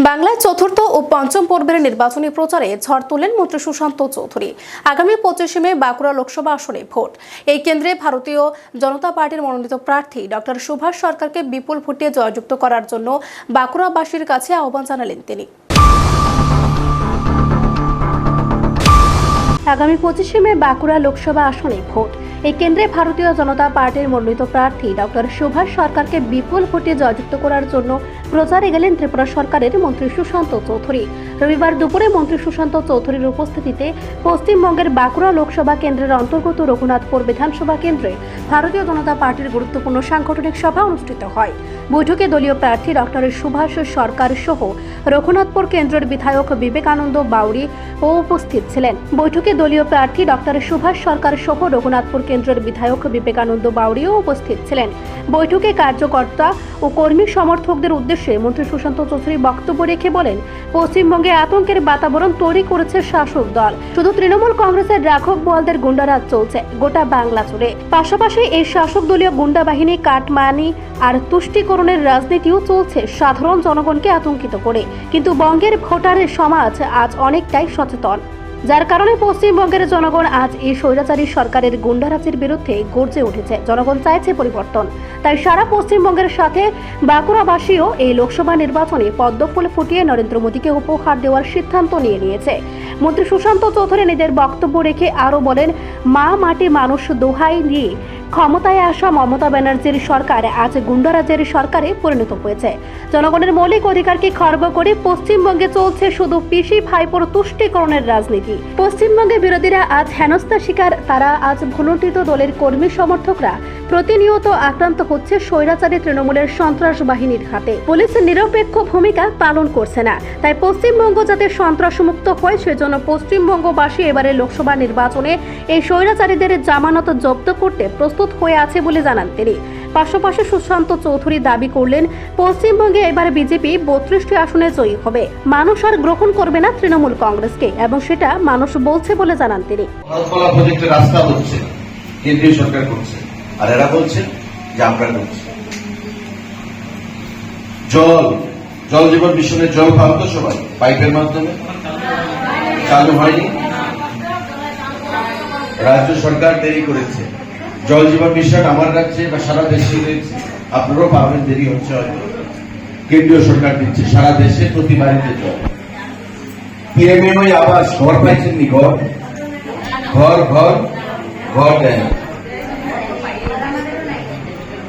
বাংলায় চতুর্থ ও পঞ্চম পর্বের নির্বাচনী প্রচারে ঝড় তোলেন মন্ত্রী সুশান্ত চৌধুরী। আগামী 25 মে বাঁকুড়া লোকসভা আসনে ভোট। এই কেন্দ্রে ভারতীয় জনতা পার্টির মনোনীত প্রার্থী ডক্টর সুভাষ সরকারকে বিপুল ভোটে জয়যুক্ত করার জন্য বাঁকুড়াবাসীর কাছে আহ্বান জানালেন তিনি। আগামী 25 মে বাঁকুড়া লোকসভা আসনে ভোট। এই কেন্দ্রে ভারতীয় জনতা পার্টির মনোনীত প্রার্থী ডক্টর সুভাষ সরকারকে বিপুল ভোটে জয়যুক্ত করার জন্য প্রচারে গেলেন ত্রিপুরা সরকারের মন্ত্রী সুশান্ত চৌধুরী। রবিবার দুপুরে মন্ত্রী সুশান্ত চৌধুরীর উপস্থিতিতে পশ্চিমবঙ্গের বাঁকুড়া লোকসভা কেন্দ্রের অন্তর্গত রঘুনাথপুর বিধানসভা কেন্দ্রে ভারতীয় জনতা পার্টির গুরুত্বপূর্ণ সাংগঠনিক সভা অনুষ্ঠিত হয়। বৈঠকে দলীয় প্রার্থী ডক্টর সুভাষ সরকার সহ রঘুনাথপুর কেন্দ্রের বিধায়ক বিবেকানন্দ বাউরি উপস্থিত ছিলেন। বৈঠকে দলীয় প্রার্থী ডক্টর সুভাষ সরকার সহ রঘুনাথপুর কেন্দ্রের বিধায়ক বিবেকানন্দ বাউরিও উপস্থিত ছিলেন। বৈঠকে কার্যকর্তা ও কর্মী সমর্থকদের উদ্দেশ্যে মন্ত্রী সুশান্ত চৌধুরী বক্তব্য রেখে বলেন, পশ্চিমবঙ্গে আতঙ্কের বাতাবরণ তৈরি করেছে শাসক দল। শুধু তৃণমূল কংগ্রেসের রাঘব বোয়ালদের গুন্ডারাজ চলছে গোটা বাংলা জুড়ে। পাশাপাশি এই শাসক দলীয় গুন্ডা বাহিনী কাটমানি আর তুষ্টিকরণের রাজনীতিও চলছে সাধারণ জনগণকে আতঙ্কিত করে। কিন্তু বঙ্গের ভোটারের সমাজ আজ অনেকটাই সচেতন, যার কারণে পশ্চিমবঙ্গের জনগণ আজ এই স্বৈরাচারী সরকারের গুন্ডারাজের বিরুদ্ধে গর্জে উঠেছে। জনগণ চাইছে পরিবর্তন। তাই সারা পশ্চিমবঙ্গের সাথে বাঁকুড়াবাসীও এই লোকসভা নির্বাচনে পদ্মফুল ফুটিয়ে নরেন্দ্র মোদীকে উপহার দেওয়ার সিদ্ধান্ত নিয়েছে। মন্ত্রী সুশান্ত চৌধুরী নিজের বক্তব্য রেখে আরও বলেন, মা মাটি মানুষ দোহাই দিয়ে ক্ষমতায় আসা মমতা ব্যানার্জির সরকার আজ গুন্ডারাজের সরকারে পরিণত হয়েছে। জনগণের মৌলিক অধিকারকে খর্ব করে পশ্চিমবঙ্গে চলছে শুধু পিসি ভাইপোর তুষ্টিকরণের রাজনীতি। পশ্চিমবঙ্গে বিরোধীরা আজ হেনস্থার শিকার। তারা আজ ভুলুণ্ঠিত দলের কর্মী সমর্থকরা প্রতিনিয়ত আক্রান্ত হচ্ছে স্বৈরাচারী তৃণমূলের সন্ত্রাস বাহিনীর হাতে। পুলিশ নিরপেক্ষ ভূমিকা পালন করছে না। তাই পশ্চিমবঙ্গ যাতে সন্ত্রাসমুক্ত হয় সেজন্য পশ্চিমবঙ্গবাসী এবারে লোকসভা নির্বাচনে এই স্বৈরাচারীদের জামানত জব্দ করতে প্রস্তুত হয়ে আছে বলে জানান তিনি। পাশাপাশি সুশান্ত চৌধুরী দাবি করলেন, পশ্চিমবঙ্গে এবার বিজেপি 32টি আসনে জয়ী হবে। মানুষ আর গ্রহণ করবে না তৃণমূল কংগ্রেসকে, এবং সেটা মানুষ বলছে বলে জানান তিনি। রাস্তা হচ্ছে কেন্দ্রীয় সরকার করছে, আর এরা বলছে যে আমরা করছি। জল জীবন মিশনের জল পান তো সবাই পাইপের মাধ্যমে চালু হয়নি। রাজ্য সরকার দেরি করেছে। জল জীবন মিশন আমার রাজ্যে বা সারা দেশে রয়েছে, আপনারাও পাবেন, দেরি হচ্ছে হয়তো। কেন্দ্রীয় সরকার দিচ্ছে সারা দেশে প্রতি বাড়িতে জল। পিএমএ আবাস ঘর পাইছেননি? ঘর দেন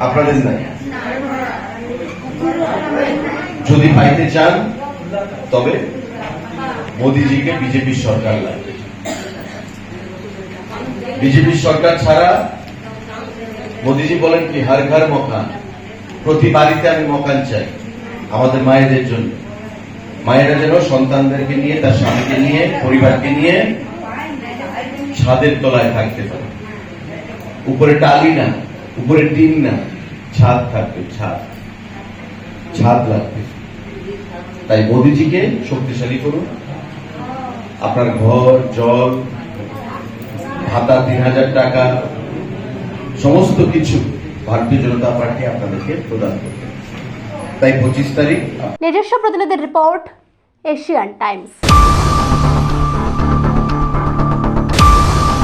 আপনাদের নাই। যদি পাইতে চান তবে মোদীজিকে বিজেপির সরকার লাগবে। বিজেপির সরকার ছাড়া মোদীজি বলেন কি, হর ঘর মকান, প্রতি বাড়িতে আমি মকান চাই আমাদের মায়েদের জন্য। মায়েরা যেন সন্তানদেরকে নিয়ে, তার স্বামীকে নিয়ে, পরিবারকে নিয়ে ছাদের তলায় থাকতে পারে। উপরে টালি না, উপরে টিন না, ছাদ থাকবে, ছাদ লাগবে। তাই মোদীজিকে শক্তিশালী করুন। আপনার ঘর, জল, ভাতা 3000 টাকা, সমস্ত কিছু ভারতীয় জনতা পার্টি আপনাদেরকে প্রদান করবে। তাই 25 তারিখ। নিজস্ব প্রতিনিধির রিপোর্ট, এশিয়ান টাইমস।